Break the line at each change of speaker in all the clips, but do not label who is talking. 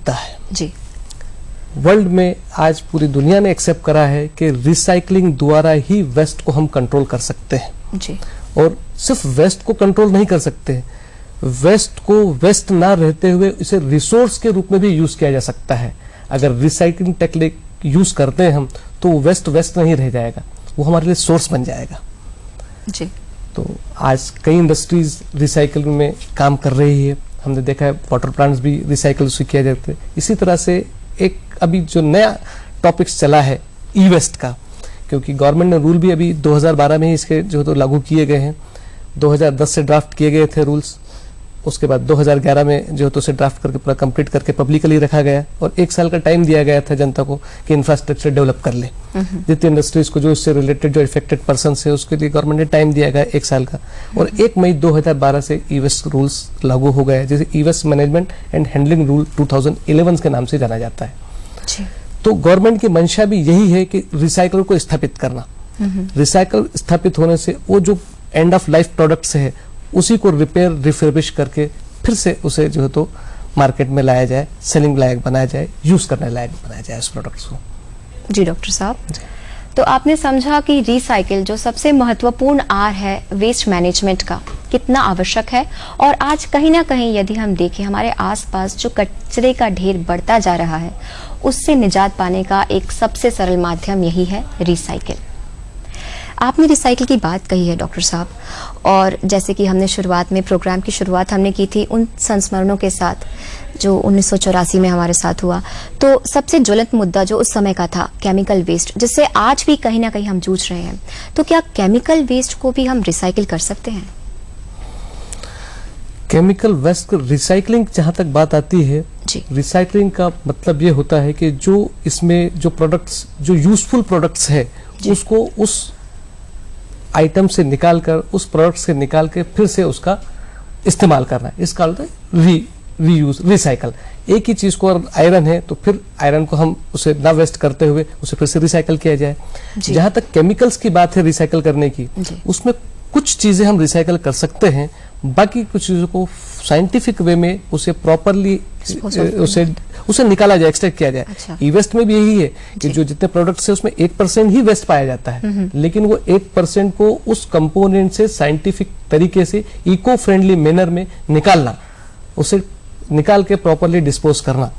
मुद्दा है
जी।
वर्ल्ड में आज पूरी दुनिया ने एक्सेप्ट करा है कि रिसाइकलिंग द्वारा ही वेस्ट को हम कंट्रोल कर सकते हैं
जी।
और सिर्फ वेस्ट को कंट्रोल नहीं कर सकते, वेस्ट को वेस्ट ना रहते हुए इसे रिसोर्स के रूप में भी यूज किया जा सकता है। अगर रिसाइकलिंग टेक्निक यूज करते हैं हम तो वेस्ट वेस्ट नहीं रह जाएगा, वो हमारे लिए सोर्स बन जाएगा
जी।
तो आज कई इंडस्ट्रीज रिसाइकलिंग में काम कर रही है, हमने देखा है वाटर प्लांट्स भी रिसाइकल से किया जाते हैं। इसी तरह से एक अभी जो नया टॉपिक्स चला है ई वेस्ट का, क्योंकि गवर्नमेंट ने रूल भी अभी 2012 में ही इसके जो तो लागू किए गए हैं, 2010 से ड्राफ्ट किए गए थे रूल्स, उसके बाद 2011 में जो तो उसे ड्राफ्ट करके पूरा कंप्लीट करके पब्लिकली रखा गया और 1 साल का टाइम दिया गया था जनता को कि इंफ्रास्ट्रक्चर डेवलप कर ले। जितनी इंडस्ट्रीज को जो इससे रिलेटेड जो इफेक्टेड पर्सन है उसके लिए गवर्नमेंट ने टाइम दिया गया 1 साल का और 1 मई 2012 से ई वेस्ट रूल्स लागू हो गए, जैसे E waste management and handling rule 2011 के नाम से जाना जाता है
जी।
तो गवर्नमेंट की मंशा भी यही है कि रिसाइकल को स्थापित करना। रिसाइकल स्थापित होने से वो जो एंड ऑफ लाइफ प्रोडक्ट्स है उसी को रिपेयर रिफर्बिश करके फिर से उसे जो है तो मार्केट में लाया जाए, सेलिंग लायक बनाया जाए, यूज करने लायक बनाया जाए उस प्रोडक्ट्स को।
जी डॉक्टर साहब, तो आपने समझा कि रिसाइकिल जो सबसे महत्वपूर्ण आर है वेस्ट मैनेजमेंट का कितना आवश्यक है और आज कहीं ना कहीं यदि हम देखें हमारे आसपास जो कचरे का ढेर बढ़ता जा रहा है उससे निजात पाने का एक सबसे सरल माध्यम यही है रिसाइकिल। आपने रिसाइकिल की बात कही है डॉक्टर साहब, और जैसे कि हमने शुरुआत में प्रोग्राम की शुरुआत हमने की थी उन संस्मरणों के साथ जो 1984 में हमारे साथ हुआ, तो सबसे ज्वलंत मुद्दा जो उस समय का था केमिकल वेस्ट, जिससे आज भी कहीं ना कहीं हम जूझ रहे हैं। तो क्या केमिकल वेस्ट को भी हम रिसाइकिल कर सकते हैं?
केमिकल वेस्ट रिसाइकलिंग जहां तक बात आती है, रिसाइकलिंग का मतलब ये होता है कि जो इसमें जो प्रोडक्ट्स जो यूजफुल प्रोडक्ट्स है उसको उस आइटम से निकालकर उस प्रोडक्ट से निकाल के फिर से उसका इस्तेमाल करना है, इसका होता है रीयूज रिसाइकल। एक ही चीज को अगर आयरन है तो फिर आयरन को हम उसे ना वेस्ट करते हुए उसे फिर से रिसाइकल किया जाए। जहां तक केमिकल्स की बात है रिसाइकल करने की, उसमें कुछ चीजें हम रिसाइकल कर सकते हैं, बाकी कुछ चीजों को साइंटिफिक वे में उसे प्रॉपरली उसे निकाला जाए, एक्सट्रैक्ट किया जाए। अच्छा। ई वेस्ट में भी यही है कि जो जितने प्रोडक्ट्स है उसमें 1% ही वेस्ट पाया जाता है, लेकिन वो 1% को उस कंपोनेंट से साइंटिफिक तरीके से इको फ्रेंडली मैनर में निकालना, उसे निकाल के प्रॉपरली डिस्पोज करना,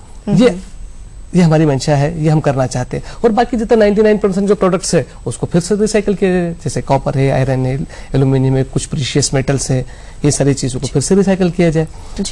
ये हमारी मंशा है, ये हम करना चाहते हैं। और बाकी जितना 99% जो प्रोडक्ट्स है उसको फिर से रिसाइकिल किया जाए, जैसे कॉपर है, आयरन है, एल्यूमिनियम है, कुछ प्रीशियस मेटल्स है, ये सारी चीजों को फिर से रिसाइकिल किया जाए।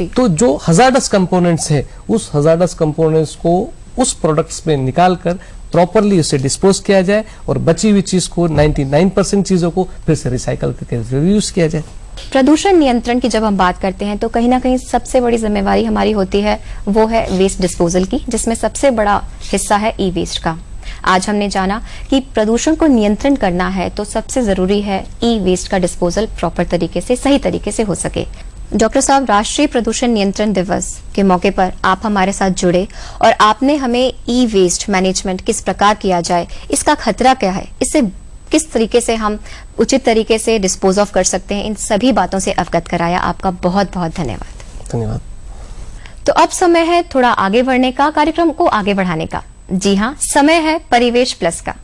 तो जो हजार्डस कंपोनेंट्स है उस हजार्डस कंपोनेंट्स को उस प्रोडक्ट्स में निकाल कर प्रॉपरली उसे डिस्पोज किया जाए और बची हुई चीज को 99% चीजों को फिर से रिसाइकिल करके रीयूज किया जाए।
प्रदूषण नियंत्रण की जब हम बात करते हैं तो कहीं ना कहीं सबसे बड़ी जिम्मेवारी हमारी होती है वो है वेस्ट डिस्पोजल की, जिसमें सबसे बड़ा हिस्सा है ई वेस्ट का। आज हमने जाना कि प्रदूषण को नियंत्रण करना है तो सबसे जरूरी है ई वेस्ट का डिस्पोजल प्रॉपर तरीके से, सही तरीके से हो सके। डॉक्टर साहब, राष्ट्रीय प्रदूषण नियंत्रण दिवस के मौके पर आप हमारे साथ जुड़े और आपने हमें ई वेस्ट मैनेजमेंट किस प्रकार किया जाए, इसका खतरा क्या है, इससे किस तरीके से हम उचित तरीके से डिस्पोज ऑफ कर सकते हैं, इन सभी बातों से अवगत कराया। आपका बहुत बहुत धन्यवाद।
धन्यवाद।
तो अब समय है थोड़ा आगे बढ़ने का, कार्यक्रम को आगे बढ़ाने का। जी हाँ, समय है परिवेश प्लस का।